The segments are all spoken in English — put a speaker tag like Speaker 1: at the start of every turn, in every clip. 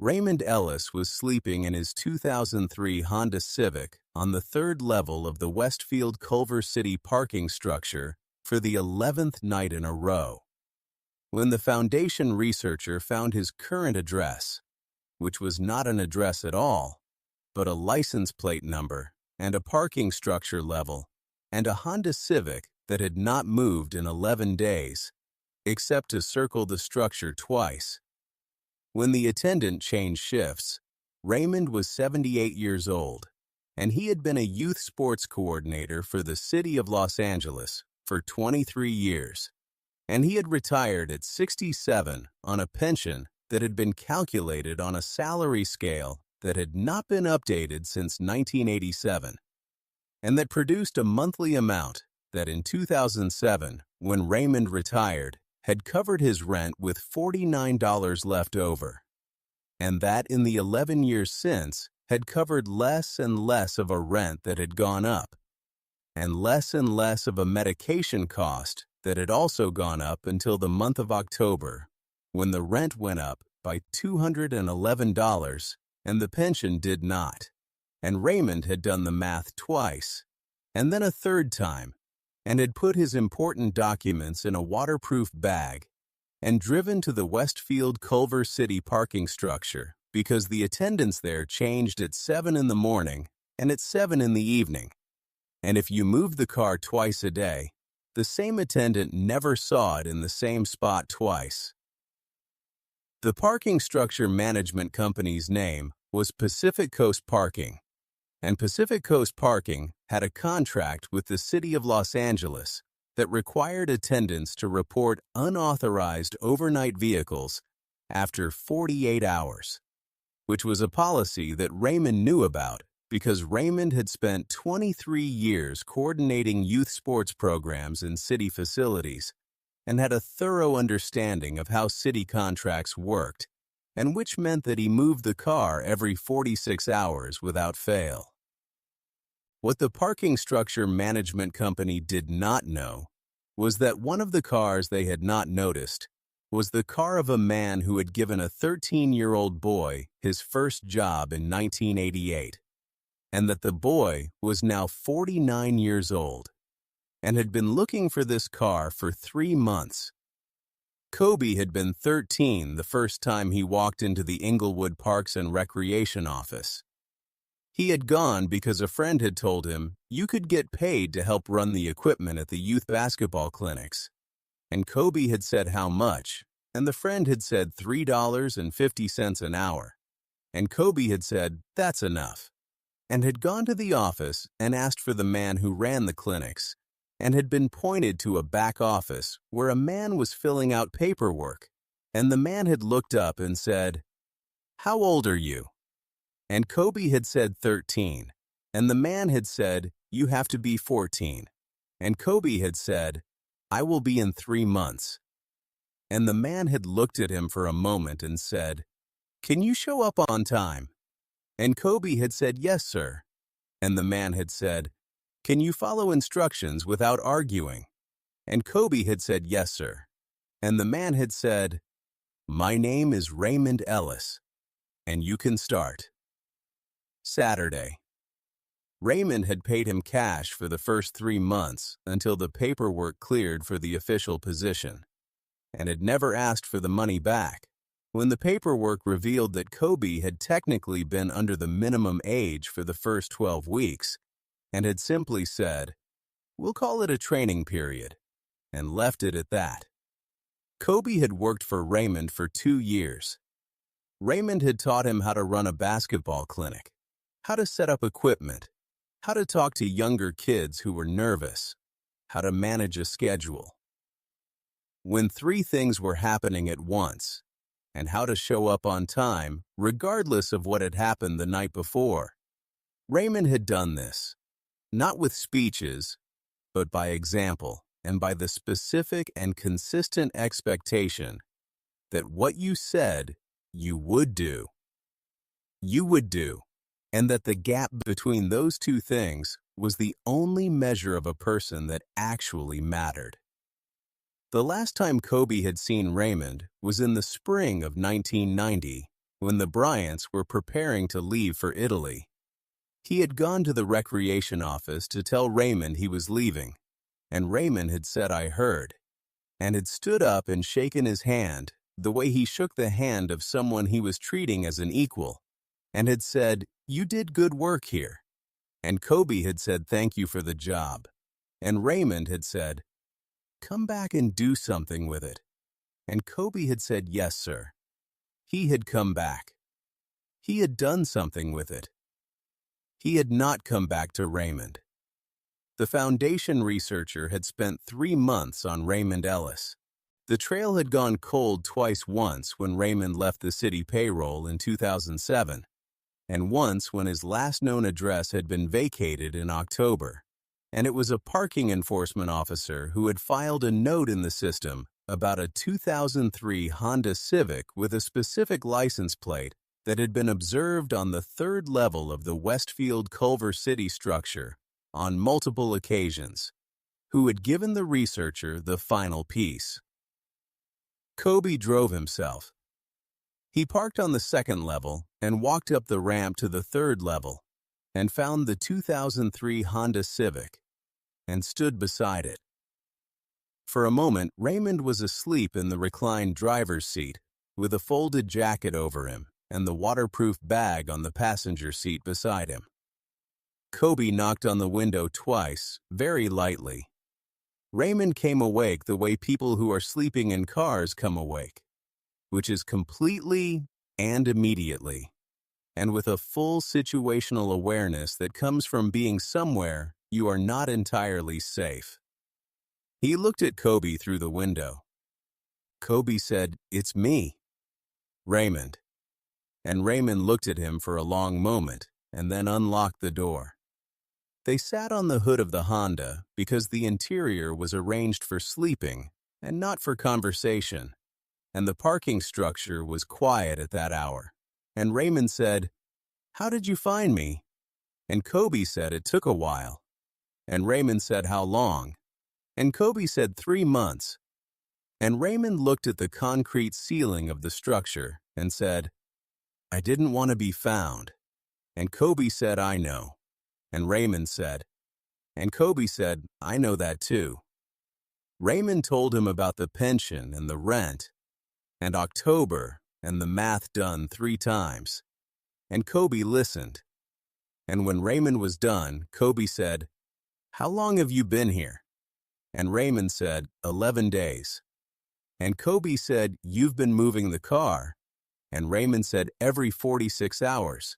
Speaker 1: Raymond Ellis was sleeping in his 2003 Honda Civic on the third level of the Westfield Culver City parking structure for the 11th night in a row, when the Foundation researcher found his current address, which was not an address at all, but a license plate number and a parking structure level and a Honda Civic that had not moved in 11 days, except to circle the structure twice. When the attendant changed shifts, Raymond was 78 years old, and he had been a youth sports coordinator for the city of Los Angeles for 23 years, and he had retired at 67 on a pension that had been calculated on a salary scale that had not been updated since 1987, and that produced a monthly amount that in 2007, when Raymond retired, had covered his rent with $49 left over, and that in the 11 years since had covered less and less of a rent that had gone up, and less of a medication cost that had also gone up until the month of October, when the rent went up by $211 and the pension did not. And Raymond had done the math twice, and then a third time, and had put his important documents in a waterproof bag and driven to the Westfield Culver City parking structure because the attendants there changed at 7 in the morning and at 7 in the evening. And if you moved the car twice a day, the same attendant never saw it in the same spot twice. The parking structure management company's name was Pacific Coast Parking, and Pacific Coast Parking had a contract with the city of Los Angeles that required attendants to report unauthorized overnight vehicles after 48 hours, which was a policy that Raymond knew about because Raymond had spent 23 years coordinating youth sports programs in city facilities and had a thorough understanding of how city contracts worked, and which meant that he moved the car every 46 hours without fail. What the parking structure management company did not know was that one of the cars they had not noticed was the car of a man who had given a 13-year-old boy his first job in 1988, and that the boy was now 49 years old and had been looking for this car for 3 months. Kobe had been 13 the first time he walked into the Inglewood Parks and Recreation office. He had gone because a friend had told him you could get paid to help run the equipment at the youth basketball clinics. And Kobe had said how much, and the friend had said $3.50 an hour. And Kobe had said, that's enough, and had gone to the office and asked for the man who ran the clinics, and had been pointed to a back office where a man was filling out paperwork, and the man had looked up and said, "How old are you?" And Kobe had said 13, and the man had said, "You have to be 14." And Kobe had said, "I will be in 3 months." And the man had looked at him for a moment and said, "Can you show up on time?" And Kobe had said, "Yes, sir." And the man had said, "Can you follow instructions without arguing?" And Kobe had said, "Yes, sir." And the man had said, "My name is Raymond Ellis, and you can start." Saturday. Raymond had paid him cash for the first 3 months until the paperwork cleared for the official position, and had never asked for the money back. When the paperwork revealed that Kobe had technically been under the minimum age for the first 12 weeks, and had simply said, "We'll call it a training period," and left it at that. Kobe had worked for Raymond for 2 years. Raymond had taught him how to run a basketball clinic, how to set up equipment, how to talk to younger kids who were nervous, how to manage a schedule. When 3 things were happening at once, and how to show up on time regardless of what had happened the night before. Raymond had done this, not with speeches, but by example and by the specific and consistent expectation that what you said you would do, and that the gap between those 2 things was the only measure of a person that actually mattered. The last time Kobe had seen Raymond was in the spring of 1990 when the Bryants were preparing to leave for Italy. He had gone to the recreation office to tell Raymond he was leaving, and Raymond had said, "I heard," and had stood up and shaken his hand the way he shook the hand of someone he was treating as an equal, and had said, "You did good work here." And Kobe had said, "Thank you for the job." And Raymond had said, "Come back and do something with it." And Kobe had said, "Yes, sir." He had come back. He had done something with it. He had not come back to Raymond. The Foundation researcher had spent 3 months on Raymond Ellis. The trail had gone cold twice, once when Raymond left the city payroll in 2007, and once when his last known address had been vacated in October. And it was a parking enforcement officer who had filed a note in the system about a 2003 Honda Civic with a specific license plate that had been observed on the 3rd level of the Westfield Culver City structure on multiple occasions, who had given the researcher the final piece. Kobe drove himself. He parked on the 2nd level and walked up the ramp to the 3rd level and found the 2003 Honda Civic and stood beside it. For a moment, Raymond was asleep in the reclined driver's seat with a folded jacket over him and the waterproof bag on the passenger seat beside him. Kobe knocked on the window twice, very lightly. Raymond came awake the way people who are sleeping in cars come awake, which is completely and immediately, and with a full situational awareness that comes from being somewhere you are not entirely safe. He looked at Kobe through the window. Kobe said, "It's me, Raymond." And Raymond looked at him for a long moment and then unlocked the door. They sat on the hood of the Honda because the interior was arranged for sleeping and not for conversation, and the parking structure was quiet at that hour. And Raymond said, "How did you find me?" And Kobe said, "It took a while." And Raymond said, "How long?" And Kobe said, 3 months. And Raymond looked at the concrete ceiling of the structure and said, "I didn't want to be found." And Kobe said, "I know." And Raymond said, and Kobe said, "I know that too." Raymond told him about the pension and the rent, and October, and the math done 3 times. And Kobe listened. And when Raymond was done, Kobe said, "How long have you been here?" And Raymond said, 11 days. And Kobe said, "You've been moving the car." And Raymond said, "Every 46 hours.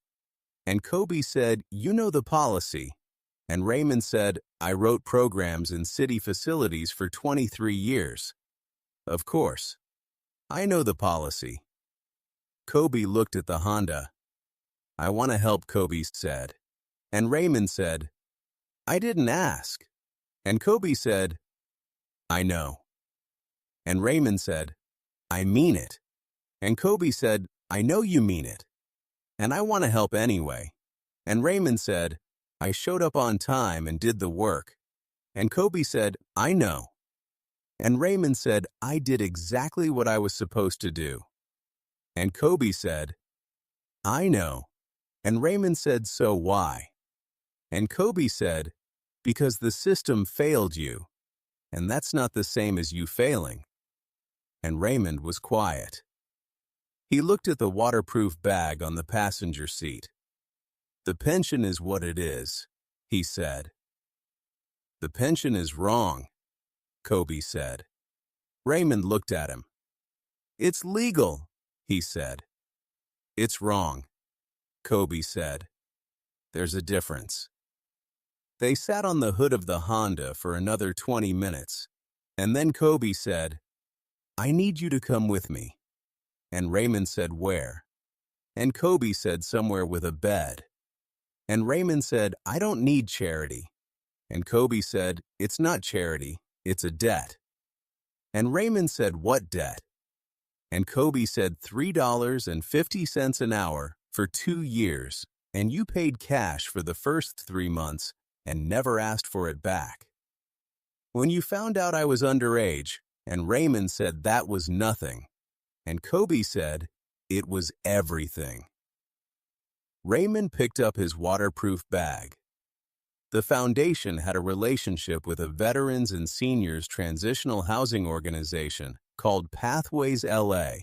Speaker 1: And Kobe said, "You know the policy." And Raymond said, "I wrote programs in city facilities for 23 years. Of course. I know the policy." Kobe looked at the Honda. "I want to help," Kobe said. And Raymond said, "I didn't ask." And Kobe said, "I know." And Raymond said, "I mean it." And Kobe said, "I know you mean it. And I want to help anyway." And Raymond said, "I showed up on time and did the work." And Kobe said, "I know." And Raymond said, "I did exactly what I was supposed to do." And Kobe said, "I know." And Raymond said, "So why?" And Kobe said, "Because the system failed you, and that's not the same as you failing." And Raymond was quiet. He looked at the waterproof bag on the passenger seat. "The pension is what it is," he said. "The pension is wrong," Kobe said. Raymond looked at him. "It's legal," he said. "It's wrong," Kobe said. "There's a difference." They sat on the hood of the Honda for another 20 minutes, and then Kobe said, "I need you to come with me." And Raymond said, "Where?" And Kobe said, "Somewhere with a bed." And Raymond said, "I don't need charity." And Kobe said, "It's not charity, it's a debt." And Raymond said, "What debt?" And Kobe said, $3.50 an hour for 2 years, and you paid cash for the first 3 months and never asked for it back. When you found out I was underage, and Raymond said that was nothing, and Kobe said, It was everything. Raymond picked up his waterproof bag. The foundation had a relationship with a veterans and seniors transitional housing organization called Pathways LA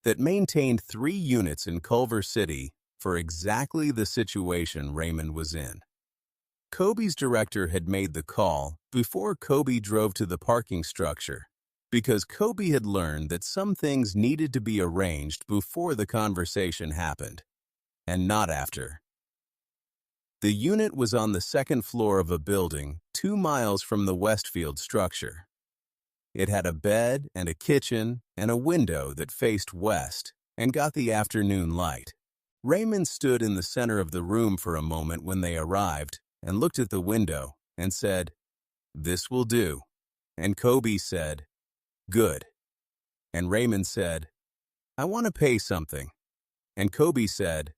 Speaker 1: that maintained 3 units in Culver City for exactly the situation Raymond was in. Kobe's director had made the call before Kobe drove to the parking structure because Kobe had learned that some things needed to be arranged before the conversation happened, and not after. The unit was on the 2nd floor of a building 2 miles from the Westfield structure. It had a bed and a kitchen and a window that faced west and got the afternoon light. Raymond stood in the center of the room for a moment when they arrived and looked at the window and said, "This will do." And Kobe said, "Good." And Raymond said, "I want to pay something." And Kobe said,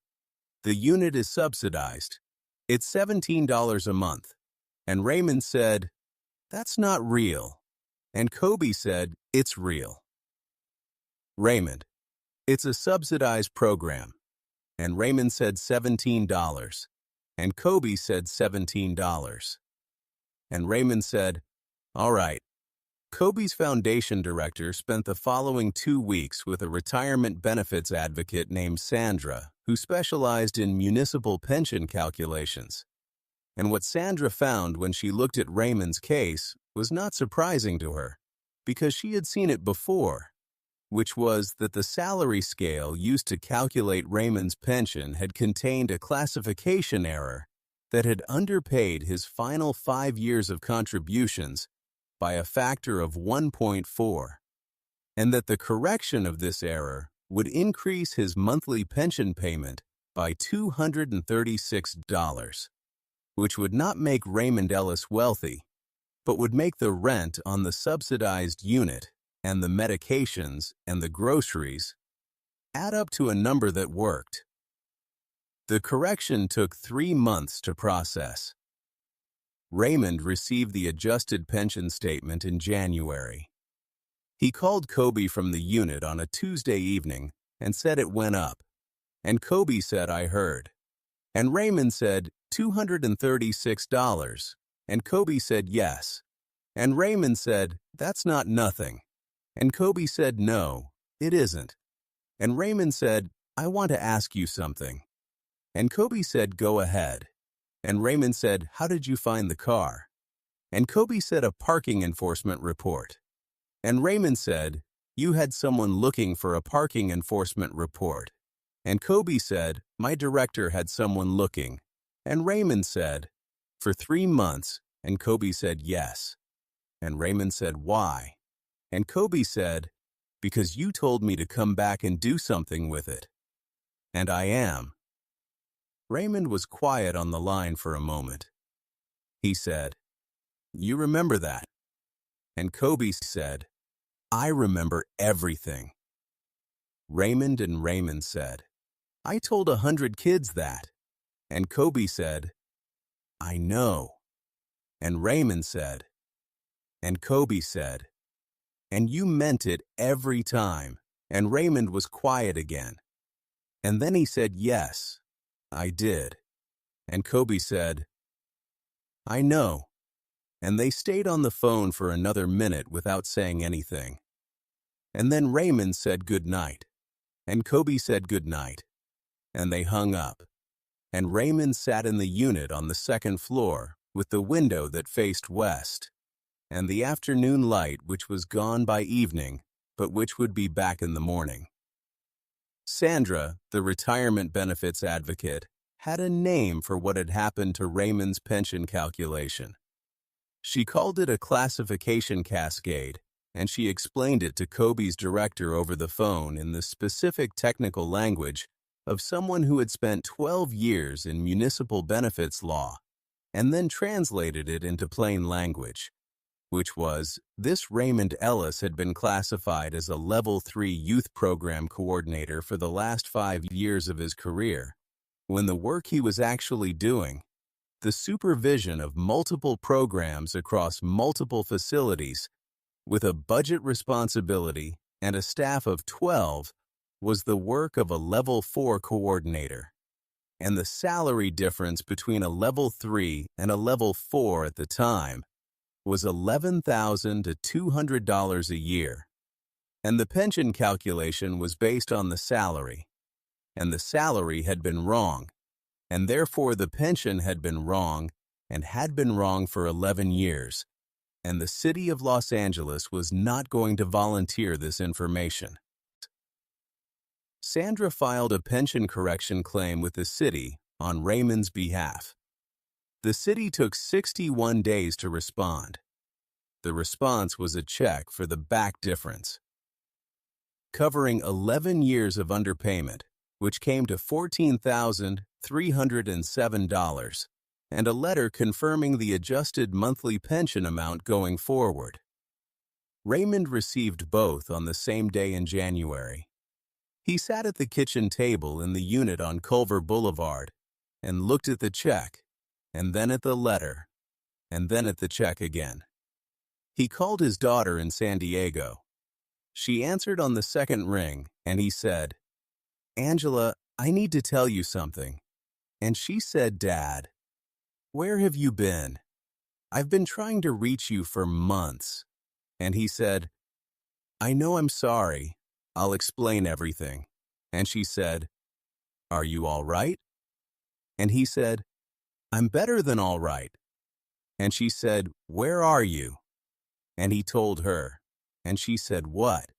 Speaker 1: "The unit is subsidized. It's $17 a month." And Raymond said, "That's not real." And Kobe said, "It's real." Raymond, "It's a subsidized program." And Raymond said $17. And Kobe said $17. And Raymond said, "All right." Kobe's foundation director spent the following 2 weeks with a retirement benefits advocate named Sandra, who specialized in municipal pension calculations. And what Sandra found when she looked at Raymond's case was not surprising to her, because she had seen it before, which was that the salary scale used to calculate Raymond's pension had contained a classification error that had underpaid his final 5 years of contributions by a factor of 1.4, and that the correction of this error would increase his monthly pension payment by $236, which would not make Raymond Ellis wealthy, but would make the rent on the subsidized unit and the medications and the groceries add up to a number that worked. The correction took 3 months to process. Raymond received the adjusted pension statement in January. He called Kobe from the unit on a Tuesday evening and said it went up. And Kobe said, "I heard." And Raymond said, $236. And Kobe said, "Yes." And Raymond said, "That's not nothing." And Kobe said, "No, it isn't." And Raymond said, "I want to ask you something." And Kobe said, "Go ahead." And Raymond said, "How did you find the car?" And Kobe said, "A parking enforcement report." And Raymond said, "You had someone looking for a parking enforcement report." And Kobe said, "My director had someone looking." And Raymond said, "For 3 months." And Kobe said, "Yes." And Raymond said, "Why?" And Kobe said, "Because you told me to come back and do something with it." And I am. Raymond was quiet on the line for a moment. He said, "You remember that?" And Kobe said, "I remember everything." Raymond said, "I told 100 kids that." And Kobe said, "I know." And Raymond said, and Kobe said, "And you meant it every time." And Raymond was quiet again. And then he said, "Yes, I did." And Kobe said, "I know." And they stayed on the phone for another minute without saying anything. And then Raymond said good night. And Kobe said good night. And they hung up. And Raymond sat in the unit on the 2nd floor with the window that faced west, and the afternoon light which was gone by evening, but which would be back in the morning. Sandra, the retirement benefits advocate, had a name for what had happened to Raymond's pension calculation. She called it a classification cascade, and she explained it to Kobe's director over the phone in the specific technical language of someone who had spent 12 years in municipal benefits law, and then translated it into plain language, which was, this Raymond Ellis had been classified as a Level 3 youth program coordinator for the last 5 years of his career, when the work he was actually doing, the supervision of multiple programs across multiple facilities, with a budget responsibility and a staff of 12, was the work of a Level 4 coordinator, and the salary difference between a Level 3 and a Level 4 at the time was $11,000 to $200 a year, and the pension calculation was based on the salary, and the salary had been wrong, and therefore the pension had been wrong and had been wrong for 11 years, and the city of Los Angeles was not going to volunteer this information. Sandra filed a pension correction claim with the city on Raymond's behalf. The city took 61 days to respond. The response was a check for the back difference, covering 11 years of underpayment, which came to $14,307, and a letter confirming the adjusted monthly pension amount going forward. Raymond received both on the same day in January. He sat at the kitchen table in the unit on Culver Boulevard and looked at the check, and then at the letter, and then at the check again. He called his daughter in San Diego. She answered on the second ring, and he said, "Angela, I need to tell you something." And she said, "Dad, where have you been? I've been trying to reach you for months." And he said, "I know I'm sorry. I'll explain everything." And she said, "Are you all right?" And he said, "I'm better than all right." And she said, "Where are you?" And he told her, and she said, "What?"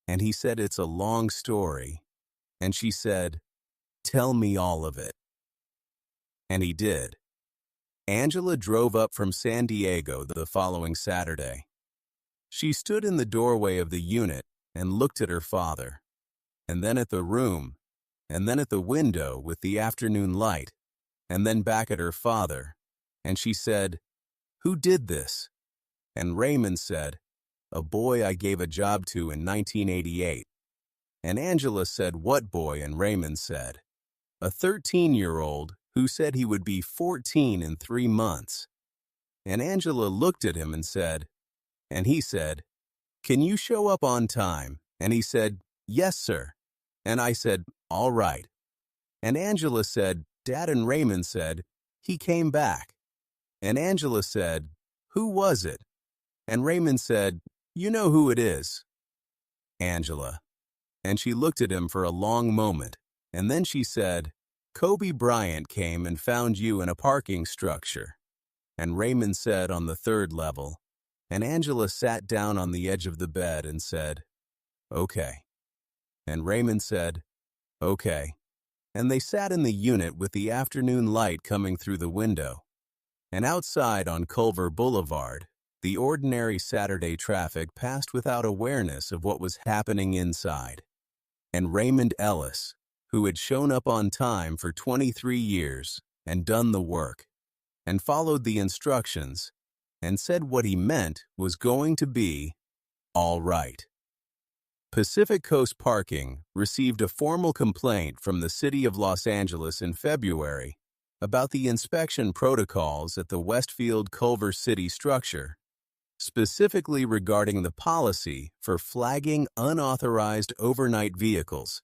Speaker 1: And he said, "It's a long story." And she said, "Tell me all of it." And he did. Angela drove up from San Diego the following Saturday. She stood in the doorway of the unit and looked at her father, and then at the room, and then at the window with the afternoon light, and then back at her father, and she said, "Who did this?" And Raymond said, "A boy I gave a job to in 1988. And Angela said, "What boy?" And Raymond said, "A 13-year-old who said he would be 14 in 3 months." And Angela looked at him and said, and he said, "Can you show up on time?" And he said, "Yes, sir." And I said, "All right." And Angela said, "Dad," and Raymond said, "He came back." And Angela said, "Who was it?" And Raymond said, "You know who it is." Angela. And she looked at him for a long moment, and then she said, "Kobe Bryant came and found you in a parking structure." And Raymond said, "On the 3rd level." And Angela sat down on the edge of the bed and said, "Okay." And Raymond said, "Okay." And they sat in the unit with the afternoon light coming through the window. And outside on Culver Boulevard, the ordinary Saturday traffic passed without awareness of what was happening inside. And Raymond Ellis, who had shown up on time for 23 years and done the work, and followed the instructions, and said what he meant was going to be all right. Pacific Coast Parking received a formal complaint from the City of Los Angeles in February about the inspection protocols at the Westfield Culver City structure, specifically regarding the policy for flagging unauthorized overnight vehicles,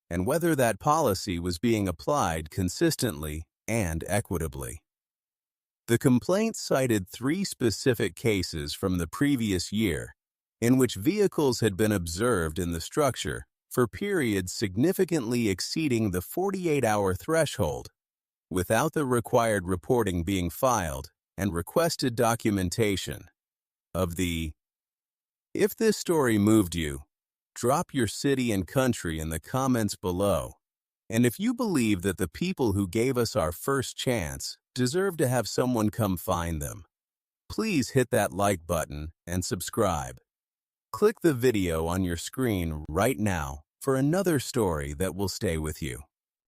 Speaker 1: and whether that policy was being applied consistently and equitably. The complaint cited 3 specific cases from the previous year in which vehicles had been observed in the structure for periods significantly exceeding the 48-hour threshold, without the required reporting being filed and requested documentation of the. If this story moved you, drop your city and country in the comments below. And if you believe that the people who gave us our first chance deserve to have someone come find them, please hit that like button and subscribe. Click the video on your screen right now for another story that will stay with you.